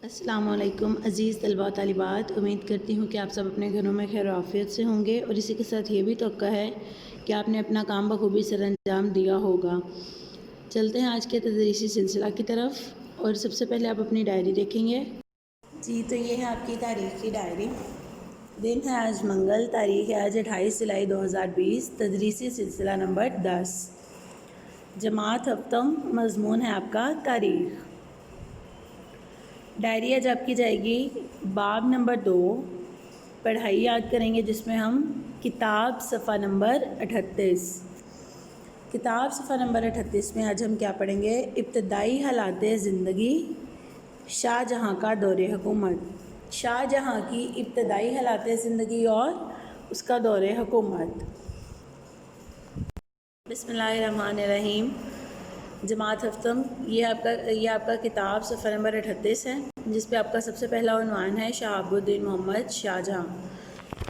السلام علیکم عزیز طلباء طالبات، امید کرتی ہوں کہ آپ سب اپنے گھروں میں خیر و عافیت سے ہوں گے اور اسی کے ساتھ یہ بھی توقع ہے کہ آپ نے اپنا کام بخوبی سر انجام دیا ہوگا۔ چلتے ہیں آج کے تدریسی سلسلہ کی طرف اور سب سے پہلے آپ اپنی ڈائری دیکھیں گے۔ جی تو یہ ہے آپ کی تاریخ کی ڈائری۔ دن ہے آج منگل، تاریخ ہے آج 28 جولائی 2020، تدریسی سلسلہ نمبر 10، جماعت ہفتم، مضمون ہے آپ کا تاریخ۔ ڈائری آج آپ کی جائے گی باب نمبر 2، پڑھائی یاد کریں گے، جس میں ہم کتاب صفحہ نمبر 38، کتاب صفحہ نمبر 38 میں آج ہم کیا پڑھیں گے؟ ابتدائی حالات زندگی، شاہ جہاں کا دور حکومت، شاہ جہاں کی ابتدائی حالات زندگی اور اس کا دور حکومت۔ بسم اللہ الرحمن الرحیم۔ جماعت ہفتم، یہ آپ کا کتاب صفحہ نمبر 38 ہے، جس پہ آپ کا سب سے پہلا عنوان ہے شہاب الدین محمد شاہ جہاں۔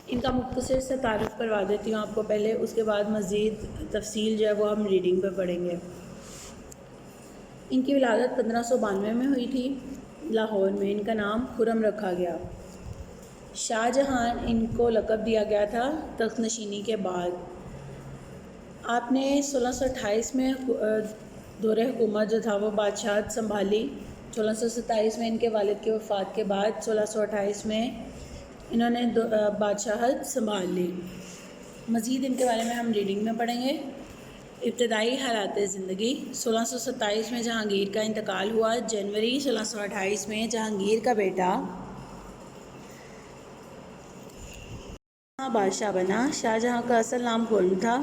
ان کا مختصر سے تعارف کروا دیتی ہوں آپ کو پہلے، اس کے بعد مزید تفصیل جو ہے وہ ہم ریڈنگ پہ پڑھیں گے۔ ان کی ولادت 1592 میں ہوئی تھی لاہور میں۔ ان کا نام خرم رکھا گیا۔ شاہ جہاں ان کو لقب دیا گیا تھا تخت نشینی کے بعد۔ آپ نے 1628 میں دور حکومت جو تھا وہ بادشاہت سنبھالی۔ 1627 میں ان کے والد کی وفات کے بعد 1628 میں انہوں نے بادشاہت سنبھال لی۔ مزید ان کے بارے میں ہم ریڈنگ میں پڑھیں گے۔ ابتدائی حالات زندگی، 1627 میں جہانگیر کا انتقال ہوا۔ جنوری 1628 میں جہانگیر کا بیٹا بادشاہ بنا۔ شاہ جہاں کا اصل نام خرم تھا۔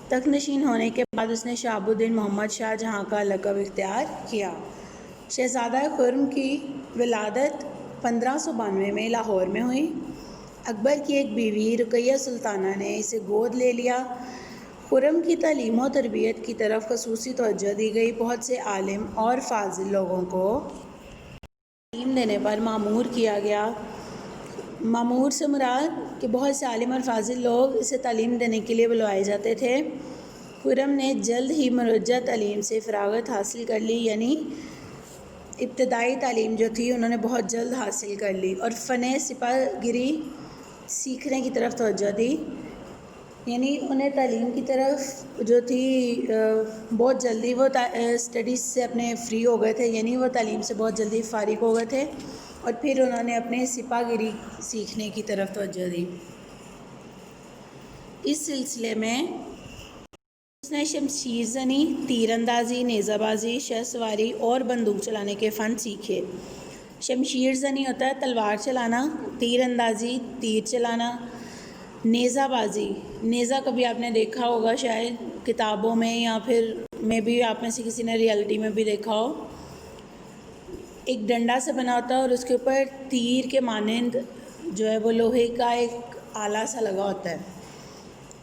تخت نشین ہونے کے بعد اس نے شہاب الدین محمد شاہ جہاں کا لقب اختیار کیا۔ شہزادہ خرم کی ولادت 1592 میں لاہور میں ہوئی۔ اکبر کی ایک بیوی رقیہ سلطانہ نے اسے گود لے لیا۔ خرم کی تعلیم و تربیت کی طرف خصوصی توجہ دی گئی۔ بہت سے عالم اور فاضل لوگوں کو تعلیم دینے پر مامور کیا گیا۔ مامور سے مراد کہ بہت سے عالم اور فاضل لوگ اسے تعلیم دینے کے لیے بلوائے جاتے تھے۔ خرم نے جلد ہی مروجہ تعلیم سے فراغت حاصل کر لی، یعنی ابتدائی تعلیم جو تھی انہوں نے بہت جلد حاصل کر لی اور فن سپاہ گری سیکھنے کی طرف توجہ دی، یعنی انہیں تعلیم کی طرف جو تھی بہت جلدی وہ اسٹڈیز سے اپنے فری ہو گئے تھے، یعنی وہ تعلیم سے بہت جلدی فارغ ہو گئے تھے اور پھر انہوں نے اپنے سپاہ گری سیکھنے کی طرف توجہ دی۔ اس سلسلے میں اس نے شمشیر زنی، تیر اندازی، نیزہ بازی، شہ سواری اور بندوق چلانے کے فن سیکھے۔ شمشیر زنی ہوتا ہے تلوار چلانا، تیر اندازی تیر چلانا، نیزہ بازی، نیزہ کبھی آپ نے دیکھا ہوگا شاید کتابوں میں یا پھر میں بھی آپ میں سے کسی نے ریئلٹی میں بھی دیکھا ہو۔ ایک ڈنڈا سے بنا ہوتا ہے اور اس کے اوپر تیر کے مانند جو ہے وہ لوہے کا ایک آلہ سا لگا ہوتا ہے،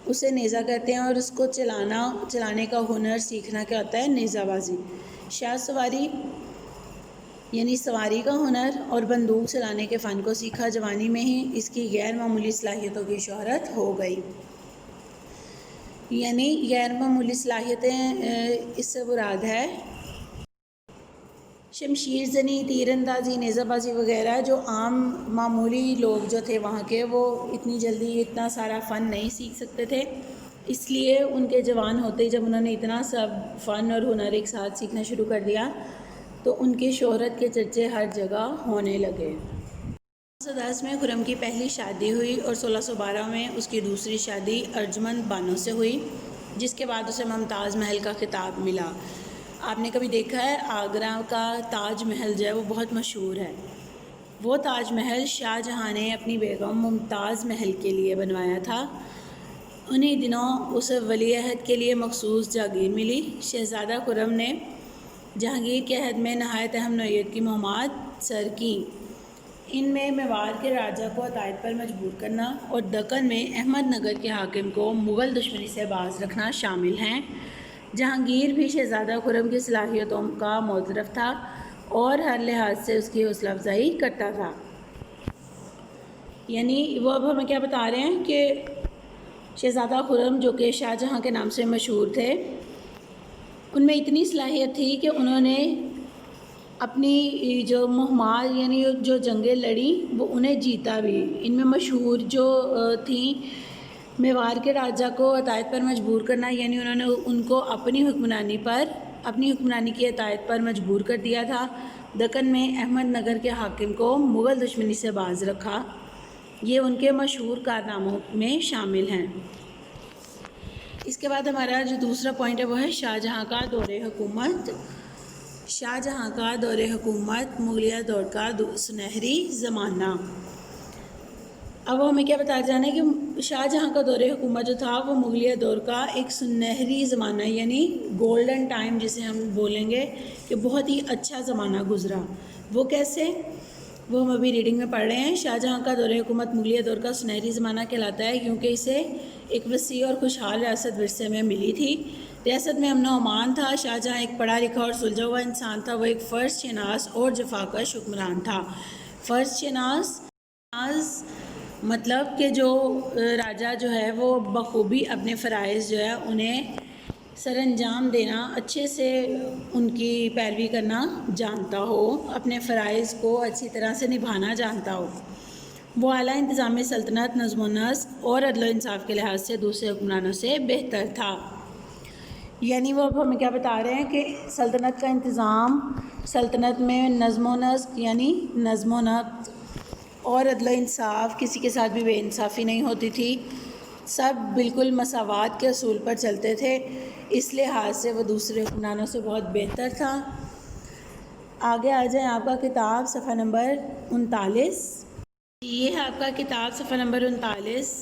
اسے نیزہ کہتے ہیں، اور اس کو چلانے کا ہنر سیکھنا کیا ہوتا ہے؟ نیزہ بازی۔ شاہ سواری یعنی سواری کا ہنر اور بندوق چلانے کے فن کو سیکھا۔ جوانی میں ہی اس کی غیر معمولی صلاحیتوں کی شہرت ہو گئی، یعنی غیر معمولی صلاحیتیں اس سے مراد ہے شمشیر زنی، تیر اندازی، نیزہ بازی وغیرہ جو عام معمولی لوگ جو تھے وہاں کے، وہ اتنی جلدی اتنا سارا فن نہیں سیکھ سکتے تھے، اس لیے ان کے جوان ہوتے ہی جب انہوں نے اتنا سب فن اور ہنر ایک ساتھ سیکھنا شروع کر دیا تو ان کی شہرت کے چرچے ہر جگہ ہونے لگے۔ 1610 میں خرم کی پہلی شادی ہوئی اور 1612 میں اس کی دوسری شادی ارجمند بانو سے ہوئی، جس کے بعد اسے ممتاز محل کا خطاب ملا۔ آپ نے کبھی دیکھا ہے آگرہ کا تاج محل جو ہے وہ بہت مشہور ہے، وہ تاج محل شاہ جہاں نے اپنی بیگم ممتاز محل کے لیے بنوایا تھا۔ انہی دنوں اسے ولی عہد کے لیے مخصوص جاگیر ملی۔ شہزادہ خرم نے جہانگیر کے عہد میں نہایت اہم نوعیت کی مہمات سر کیں۔ ان میں میواڑ کے راجہ کو عطیت پر مجبور کرنا اور دکن میں احمد نگر کے حاکم کو مغل دشمنی سے باز رکھنا شامل ہیں۔ جہانگیر بھی شہزادہ خرم کی صلاحیتوں کا معترف تھا اور ہر لحاظ سے اس کی حوصلہ افزائی کرتا تھا۔ یعنی وہ اب ہمیں کیا بتا رہے ہیں کہ شہزادہ خرم جو کہ شاہ جہاں کے نام سے مشہور تھے، ان میں اتنی صلاحیت تھی کہ انہوں نے اپنی جو مہمات یعنی جو جنگیں لڑیں وہ انہیں جیتا بھی۔ ان میں مشہور جو تھیں میوار کے راجا کو اطاعت پر مجبور کرنا، یعنی انہوں نے ان کو اپنی حکمرانی کی اطاعت پر مجبور کر دیا تھا۔ دکن میں احمد نگر کے حاکم کو مغل دشمنی سے باز رکھا۔ یہ ان کے مشہور کارناموں میں شامل ہیں۔ اس کے بعد ہمارا جو دوسرا پوائنٹ ہے وہ ہے شاہ جہاں کا دور حکومت۔ شاہ جہاں کا دور حکومت، مغلیہ دور کا سنہری زمانہ۔ اب وہ ہمیں کیا بتا جانا ہے کہ شاہ جہاں کا دور حکومت جو تھا وہ مغلیہ دور کا ایک سنہری زمانہ، یعنی گولڈن ٹائم جسے ہم بولیں گے کہ بہت ہی اچھا زمانہ گزرا۔ وہ کیسے؟ وہ ہم ابھی ریڈنگ میں پڑھ رہے ہیں۔ شاہ جہاں کا دور حکومت مغلیہ دور کا سنہری زمانہ کہلاتا ہے کیونکہ اسے ایک وسیع اور خوشحال ریاست ورثے میں ملی تھی۔ ریاست میں امن و امان تھا۔ شاہ جہاں ایک پڑھا لکھا اور سلجھا ہوا انسان تھا۔ وہ ایک فرض شناس اور جفاکش حکمران تھا۔ فرض شناس مطلب کہ جو راجا جو ہے وہ بخوبی اپنے فرائض جو ہے انہیں سر انجام دینا، اچھے سے ان کی پیروی کرنا جانتا ہو، اپنے فرائض کو اچھی طرح سے نبھانا جانتا ہو۔ وہ اعلیٰ انتظامی سلطنت، نظم و نسق اور عدل و انصاف کے لحاظ سے دوسرے حکمرانوں سے بہتر تھا۔ یعنی وہ اب ہمیں کیا بتا رہے ہیں کہ سلطنت کا انتظام، سلطنت میں نظم و نسق یعنی نظم و نسق اور عدل و انصاف، کسی کے ساتھ بھی بے انصافی نہیں ہوتی تھی، سب بالکل مساوات کے اصول پر چلتے تھے، اس لحاظ سے وہ دوسرے حکمرانوں سے بہت بہتر تھا۔ آگے آ جائیں آپ کا کتاب صفحہ نمبر 39۔ یہ ہے آپ کا کتاب صفحہ نمبر 39۔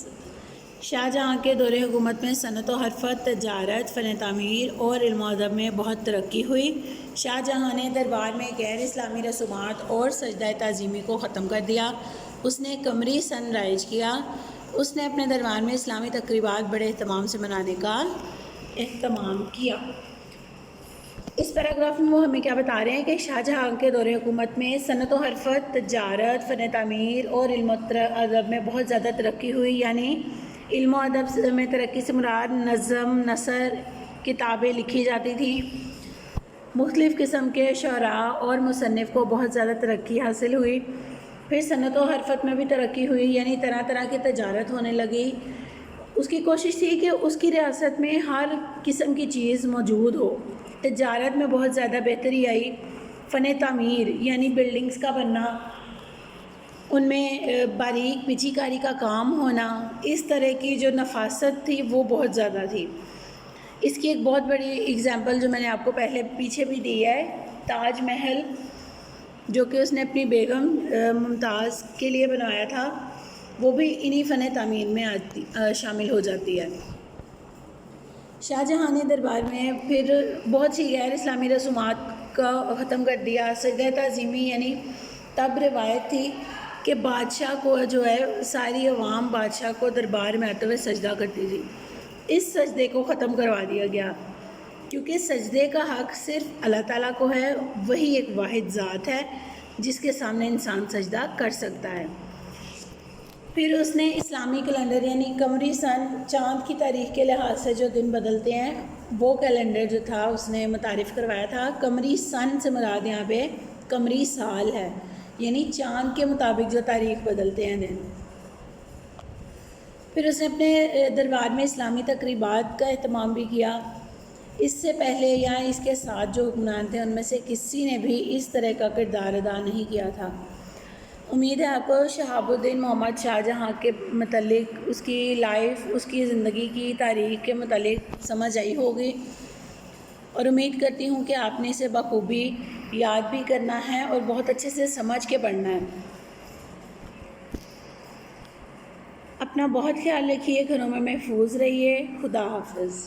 شاہ جہاں کے دور حکومت میں صنعت و حرفت، تجارت، فن تعمیر اور علم و ادب میں بہت ترقی ہوئی۔ شاہ جہاں نے دربار میں غیر اسلامی رسومات اور سجدہ تعظیمی کو ختم کر دیا۔ اس نے قمری سن رائج کیا۔ اس نے اپنے دربار میں اسلامی تقریبات بڑے اہتمام سے منانے کا اہتمام کیا۔ اس پیراگراف میں وہ ہمیں کیا بتا رہے ہیں کہ شاہ جہاں کے دور حکومت میں صنعت و حرفت، تجارت، فن تعمیر اور علم و ادب میں بہت زیادہ ترقی ہوئی۔ یعنی علم و ادب میں ترقی سے مراد نظم، نثر، کتابیں لکھی جاتی تھیں۔ مختلف قسم کے شعراء اور مصنف کو بہت زیادہ ترقی حاصل ہوئی۔ پھر صنعت و حرفت میں بھی ترقی ہوئی، یعنی طرح طرح کی تجارت ہونے لگی۔ اس کی کوشش تھی کہ اس کی ریاست میں ہر قسم کی چیز موجود ہو۔ تجارت میں بہت زیادہ بہتری آئی۔ فن تعمیر یعنی بلڈنگز کا بننا، ان میں باریک پیچی کاری کا کام ہونا، اس طرح کی جو نفاست تھی وہ بہت زیادہ تھی۔ اس کی ایک بہت بڑی اگزامپل جو میں نے آپ کو پہلے پیچھے بھی دی ہے، تاج محل، جو کہ اس نے اپنی بیگم ممتاز کے لیے بنوایا تھا، وہ بھی انہی فن تعمیر میں شامل ہو جاتی ہے۔ شاہ جہاں نے دربار میں پھر بہت سی غیر اسلامی رسومات کا ختم کر دیا۔ سجدہ تعظیمی یعنی تب روایت تھی کہ بادشاہ کو جو ہے ساری عوام بادشاہ کو دربار میں آتے ہوئے سجدہ کرتی تھی، اس سجدے کو ختم کروا دیا گیا، کیونکہ سجدے کا حق صرف اللہ تعالیٰ کو ہے۔ وہی ایک واحد ذات ہے جس کے سامنے انسان سجدہ کر سکتا ہے۔ پھر اس نے اسلامی کیلنڈر یعنی قمری سن، چاند کی تاریخ کے لحاظ سے جو دن بدلتے ہیں، وہ کیلنڈر جو تھا اس نے متعارف کروایا تھا۔ قمری سن سے مراد یہاں پہ قمری سال ہے، یعنی چاند کے مطابق جو تاریخ بدلتے ہیں دن۔ پھر اس نے اپنے دربار میں اسلامی تقریبات کا اہتمام بھی کیا۔ اس سے پہلے یا اس کے ساتھ جو حکمران تھے ان میں سے کسی نے بھی اس طرح کا کردار ادا نہیں کیا تھا۔ امید ہے آپ کو شہاب الدین محمد شاہ جہاں کے متعلق، اس کی لائف، اس کی زندگی کی تاریخ کے متعلق سمجھ آئی ہوگی، اور امید کرتی ہوں کہ آپ نے اسے بخوبی یاد بھی کرنا ہے اور بہت اچھے سے سمجھ کے پڑھنا ہے۔ اپنا بہت خیال رکھیے، گھروں میں محفوظ رہیے۔ خدا حافظ۔